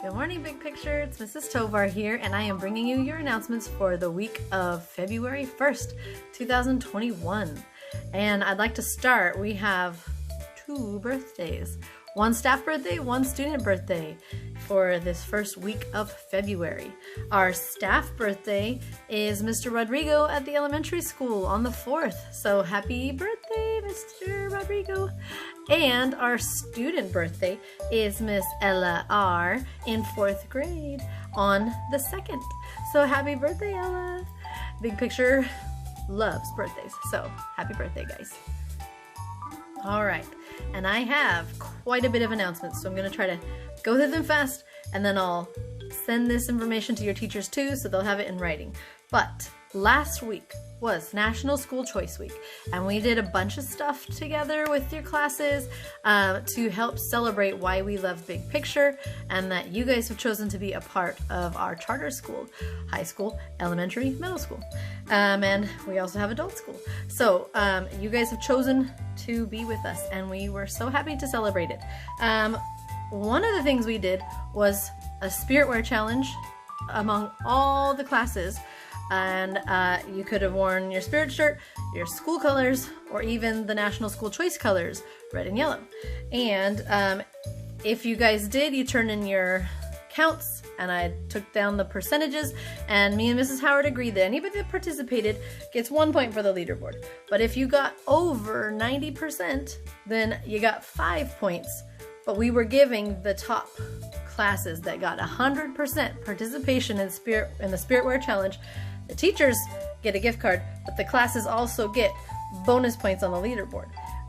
Good morning, Big Picture. It's Mrs. Tovar here, and I am bringing you your announcements for the week of February 1st, 2021. And I'd like to start. We have 2 birthdays. 1 staff birthday, 1 student birthday for this first week of February. Our staff birthday is Mr. Rodrigo at the elementary school on the 4th. So happy birthday, Mr. Rodrigo. And our student birthday is Miss Ella R. in 4th grade on the 2nd. So happy birthday, Ella. Big Picture loves birthdays. So happy birthday, guys. All right, and I have quite a bit of announcements, so I'm going to try to go through them fast, and then I'll send this information to your teachers too, so they'll have it in writing. But last week was National School Choice Week, and we did a bunch of stuff together with your classes to help celebrate why we love Big Picture, and that you guys have chosen to be a part of our charter school, high school, elementary, middle school, and we also have adult school. So you guys have chosen to be with us, and we were so happy to celebrate it. One of the things we did was a spirit wear challenge among all the classes, and you could have worn your spirit shirt, your school colors, or even the National School Choice colors, red and yellow. And if you guys did, you turned in your counts, and I took down the percentages, and me and Mrs. Howard agreed that anybody that participated gets 1 point for the leaderboard. But if you got over 90%, then you got 5 points. But we were giving the top classes that got 100% participation in the Spirit Wear Challenge. The teachers get a gift card, but the classes also get bonus points on the leaderboard.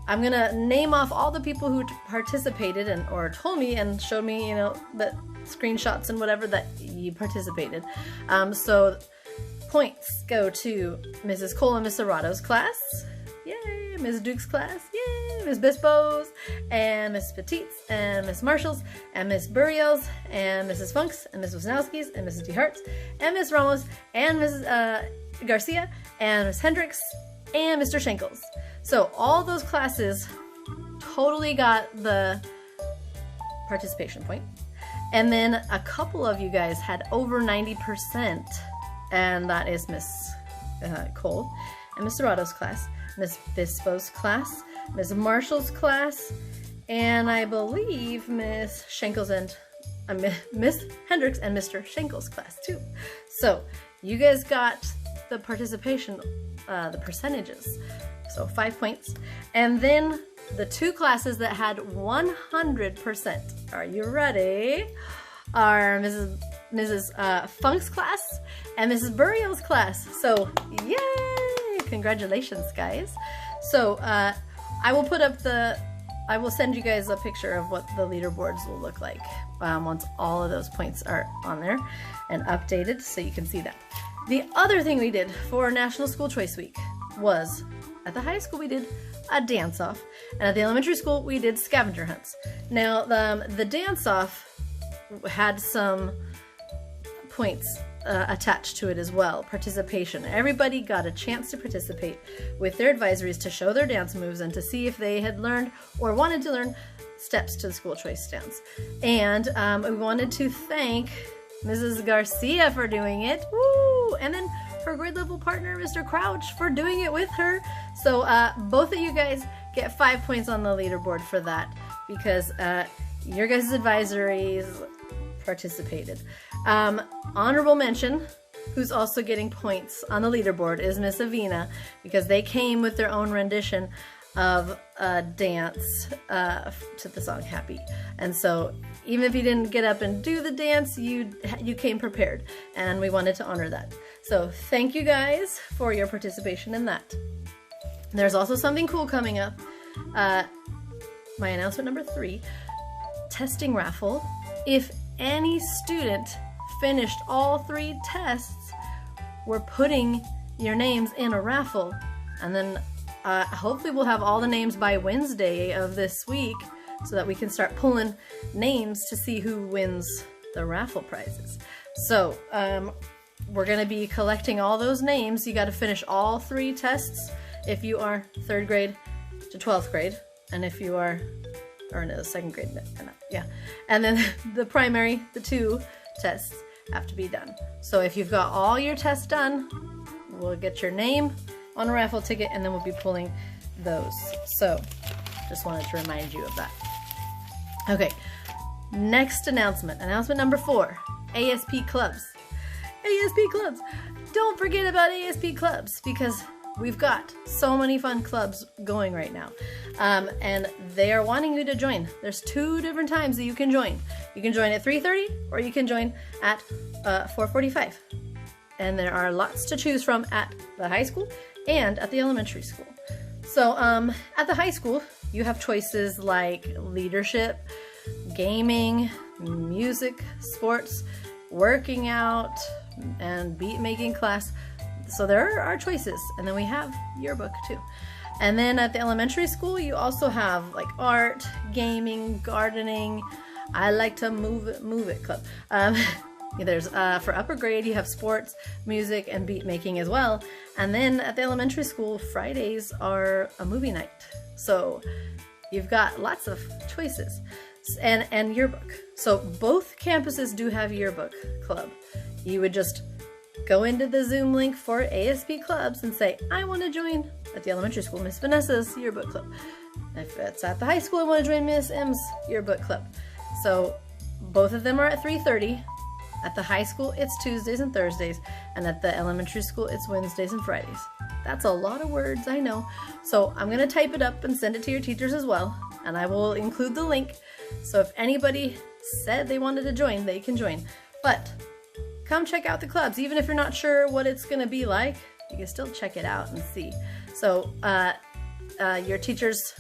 I'm gonna name off all the people who participated or told me and showed me, the screenshots and whatever that you participated. So points go to Mrs. Cole and Miss Arato's class. Yay! Ms. Duke's class. Yay! Ms. Bispo's and Miss Petite's and Miss Marshall's and Miss Burial's and Mrs. Funk's and Miss Wisnowski's and Mrs. DeHart's and Miss Ramos and Mrs. Garcia and Miss Hendricks and Mr. Schenkels. So all those classes totally got the participation point. And then a couple of you guys had over 90%, and that is Miss Cole and Mr. Otto's class, Miss Bispo's class, Miss Marshall's class, and I believe Miss Schenkels and Miss Hendricks and Mr. Schenkels' class too. So you guys got the participation, the percentages. So 5 points. And then the 2 classes that had 100%, are you ready? Are Mrs. Funk's class and Mrs. Burial's class. So yay! Congratulations, guys. So I will send you guys a picture of what the leaderboards will look like once all of those points are on there and updated, so you can see that. The other thing we did for National School Choice Week was, at the high school we did a dance-off, and at the elementary school we did scavenger hunts. Now the dance-off had some points attached to it as well, participation. Everybody got a chance to participate with their advisories to show their dance moves and to see if they had learned or wanted to learn steps to the school choice dance. And we wanted to thank Mrs. Garcia for doing it. Woo! And then her grade level partner, Mr. Crouch, for doing it with her. So both of you guys get 5 points on the leaderboard for that, because your guys' advisories participated. Honorable mention, who's also getting points on the leaderboard, is Miss Avina, because they came with their own rendition of a dance to the song Happy. And so even if you didn't get up and do the dance, you came prepared, and we wanted to honor that. So thank you guys for your participation in that. There's also something cool coming up. My announcement number 3, testing raffle. If any student finished all 3 tests, we're putting your names in a raffle, and then hopefully we'll have all the names by Wednesday of this week, so that we can start pulling names to see who wins the raffle prizes. So we're going to be collecting all those names. You got to finish all 3 tests if you are 3rd grade to 12th grade, and if you are or no, second grade, yeah. And then the primary, the 2 tests have to be done. So if you've got all your tests done, we'll get your name on a raffle ticket, and then we'll be pulling those. So just wanted to remind you of that. Okay, next announcement. Announcement number 4, ASP clubs. ASP clubs. Don't forget about ASP clubs, because we've got so many fun clubs going right now. And they are wanting you to join. There's 2 different times that you can join. You can join at 3:30 or you can join at 4:45. And there are lots to choose from at the high school and at the elementary school. So at the high school, you have choices like leadership, gaming, music, sports, working out, and beat making class. So there are choices. And then we have yearbook too. And then at the elementary school, you also have like art, gaming, gardening. I like to move it club. There's for upper grade, you have sports, music, and beat making as well. And then at the elementary school, Fridays are a movie night. So you've got lots of choices. And yearbook. So both campuses do have yearbook club. You would just go into the Zoom link for ASP clubs and say, I want to join at the elementary school Miss Vanessa's yearbook club. If it's at the high school, I want to join Miss M's yearbook club. So both of them are at 3:30. At the high school, it's Tuesdays and Thursdays, and at the elementary school, it's Wednesdays and Fridays. That's a lot of words, I know. So I'm going to type it up and send it to your teachers as well, and I will include the link. So if anybody said they wanted to join, they can join. But come check out the clubs. Even if you're not sure what it's going to be like, you can still check it out and see. So your teachers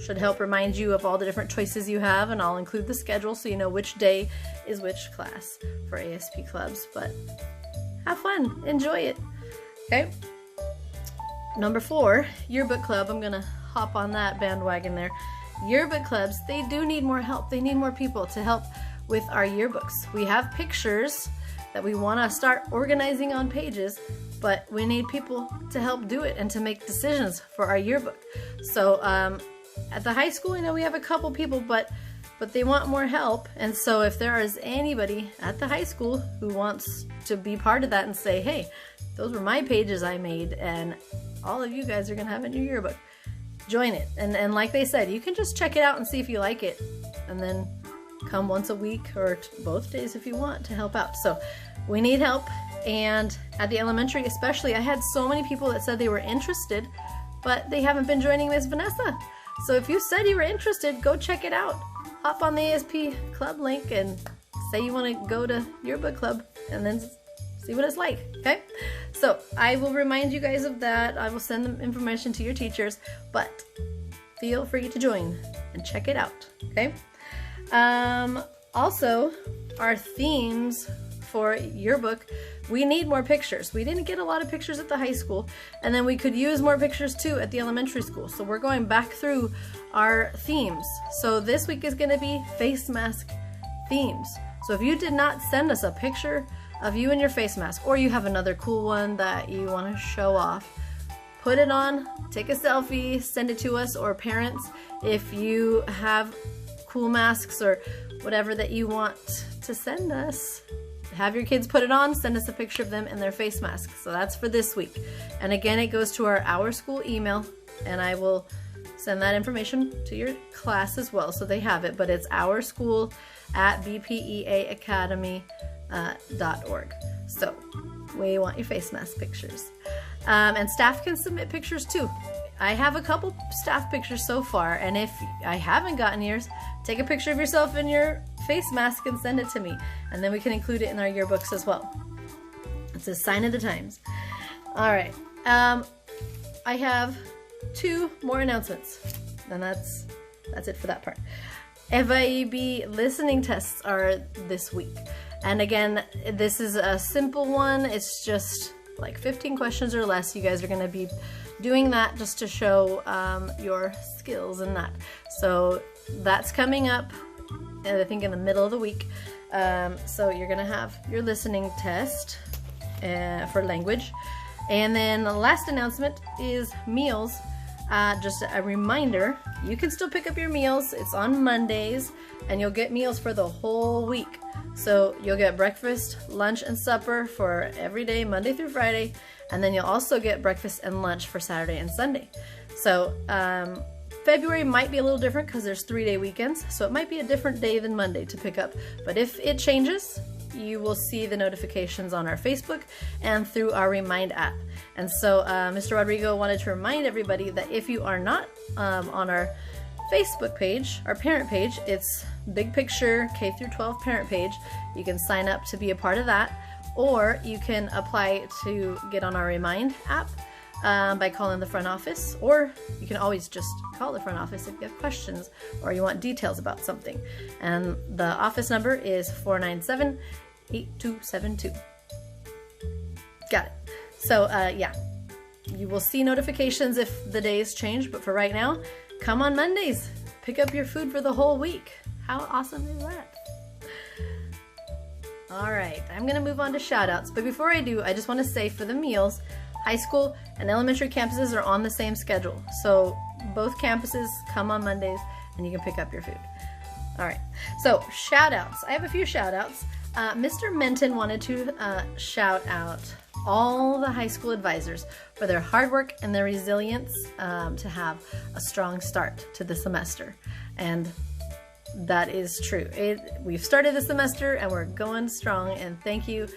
should help remind you of all the different choices you have, and I'll include the schedule so you know which day is which class for ASP clubs. But have fun, enjoy it. Okay. Number 4, yearbook club. I'm gonna hop on that bandwagon there. Yearbook clubs, they do need more help. They need more people to help with our yearbooks. We have pictures that we want to start organizing on pages, but we need people to help do it and to make decisions for our yearbook. So at the high school, I know we have a couple people, but they want more help. And so if there is anybody at the high school who wants to be part of that and say, hey, those were my pages I made, and all of you guys are gonna have it in your yearbook, join it. And like they said, you can just check it out and see if you like it, and then come once a week or both days if you want to help out. So we need help. And at the elementary especially, I had so many people that said they were interested, but they haven't been joining Miss Vanessa. So if you said you were interested, go check it out. Hop on the ASP club link and say you want to go to yearbook club, and then see what it's like, okay? So I will remind you guys of that. I will send them information to your teachers, but feel free to join and check it out, okay? Also, our themes for yearbook, we need more pictures. We didn't get a lot of pictures at the high school, and then we could use more pictures too at the elementary school. So we're going back through our themes. So this week is going to be face mask themes. So if you did not send us a picture of you in your face mask, or you have another cool one that you want to show off, put it on, take a selfie, send it to us, or parents, if you have cool masks or whatever that you want to send us, have your kids put it on, send us a picture of them in their face mask. So that's for this week. And again, it goes to our school email, and I will send that information to your class as well so they have it. But it's ourschool@bpeacademy.org. So we want your face mask pictures. And staff can submit pictures too. I have a couple staff pictures so far, and if I haven't gotten yours, take a picture of yourself in your face mask and send it to me, and then we can include it in our yearbooks as well. It's a sign of the times. All right, I have 2 more announcements, and that's it for that part. FIEB listening tests are this week, and again, this is a simple one. It's just like 15 questions or less. You guys are going to be doing that just to show your skills in that. So that's coming up, I think, in the middle of the week. So you're going to have your listening test for language. And then the last announcement is meals. just a reminder, you can still pick up your meals. It's on Mondays, and you'll get meals for the whole week. So you'll get breakfast, lunch, and supper for every day, Monday through Friday, and then you'll also get breakfast and lunch for Saturday and Sunday. So February might be a little different because there's 3-day weekends, so it might be a different day than Monday to pick up. But if it changes, you will see the notifications on our Facebook and through our Remind app. And so Mr. Rodrigo wanted to remind everybody that if you are not on our Facebook page, our parent page, it's Big Picture K-12 parent page. You can sign up to be a part of that, or you can apply to get on our Remind app by calling the front office, or you can always just call the front office if you have questions or you want details about something. And the office number is 497-8272. Got it. So yeah, you will see notifications if the days change, but for right now, come on Mondays, pick up your food for the whole week. How awesome is that? All right, I'm gonna move on to shoutouts, but before I do, I just want to say for the meals, high school and elementary campuses are on the same schedule. So both campuses come on Mondays and you can pick up your food. All right, so shoutouts. I have a few shoutouts. Mr. Menton wanted to shout out all the high school advisors for their hard work and their resilience to have a strong start to the semester. And that is true. We've started the semester and we're going strong, and thank you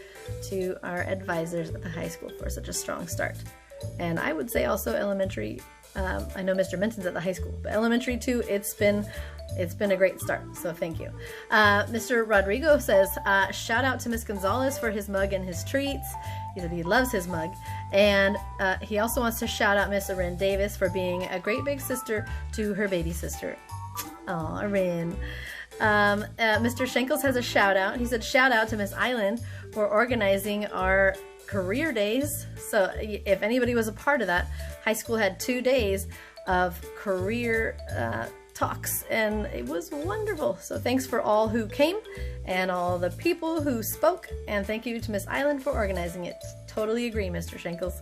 to our advisors at the high school for such a strong start. And I would say also elementary, I know Mr. Menton's at the high school, but elementary too, it's been a great start, so thank you. Mr. Rodrigo says, shout out to Miss Gonzalez for his mug and his treats. He said he loves his mug. And he also wants to shout out Miss Arin Davis for being a great big sister to her baby sister. Aw, Arin. Mr. Schenkels has a shout out. He said, shout out to Miss Island for organizing our career days. So if anybody was a part of that, high school had 2 days of career talks, and it was wonderful. So thanks for all who came and all the people who spoke, and thank you to Miss Island for organizing it. Totally agree, Mr. Schenkels.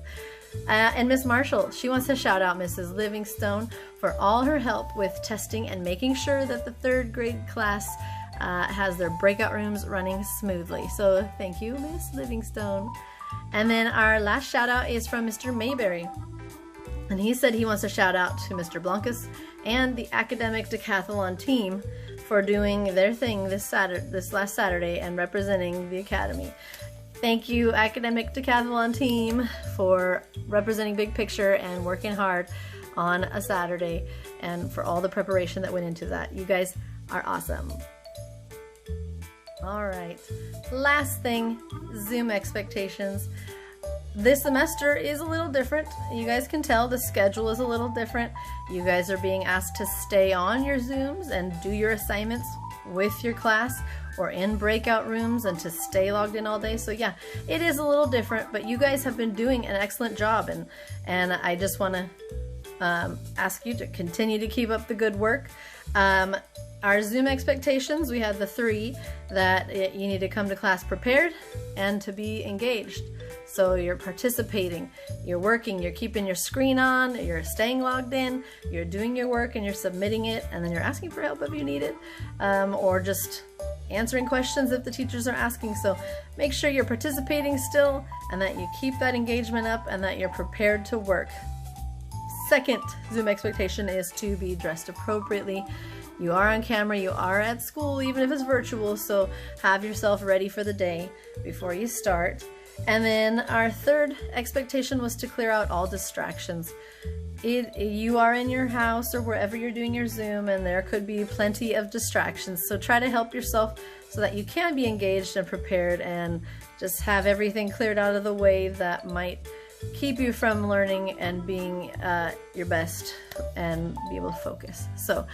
And Miss Marshall, she wants to shout out Mrs. Livingstone for all her help with testing and making sure that the 3rd grade class has their breakout rooms running smoothly. So thank you, Miss Livingstone. And then our last shout out is from Mr. Mayberry. And he said he wants to shout out to Mr. Blancas and the academic decathlon team for doing their thing this last Saturday and representing the academy. Thank you, academic decathlon team, for representing Big Picture and working hard on a Saturday, and for all the preparation that went into that. You guys are awesome. All right, last thing, Zoom expectations. This semester is a little different. You guys can tell the schedule is a little different. You guys are being asked to stay on your Zooms and do your assignments with your class or in breakout rooms and to stay logged in all day. So yeah, it is a little different, but you guys have been doing an excellent job, and I just want to ask you to continue to keep up the good work. Our Zoom expectations, we have the 3 that you need to come to class prepared and to be engaged. So you're participating, you're working, you're keeping your screen on, you're staying logged in, you're doing your work and you're submitting it, and then you're asking for help if you need it, or just answering questions if the teachers are asking. So make sure you're participating still and that you keep that engagement up and that you're prepared to work. Second Zoom expectation is to be dressed appropriately. You are on camera, you are at school, even if it's virtual, so have yourself ready for the day before you start. And then our third expectation was to clear out all distractions. You are in your house or wherever you're doing your Zoom, and there could be plenty of distractions, so try to help yourself so that you can be engaged and prepared and just have everything cleared out of the way that might keep you from learning and being your best and be able to focus. So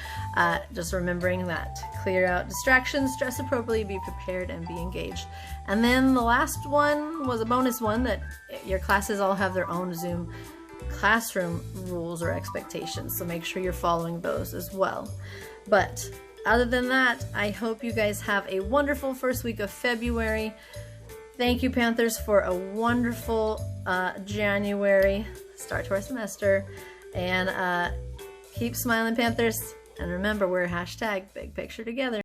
just remembering that. Clear out distractions, dress appropriately, be prepared, and be engaged. And then the last one was a bonus one, that your classes all have their own Zoom classroom rules or expectations, so make sure you're following those as well. But other than that, I hope you guys have a wonderful first week of February. Thank you, Panthers, for a wonderful January start to our semester. And keep smiling, Panthers. And remember, we're hashtag Big Picture Together.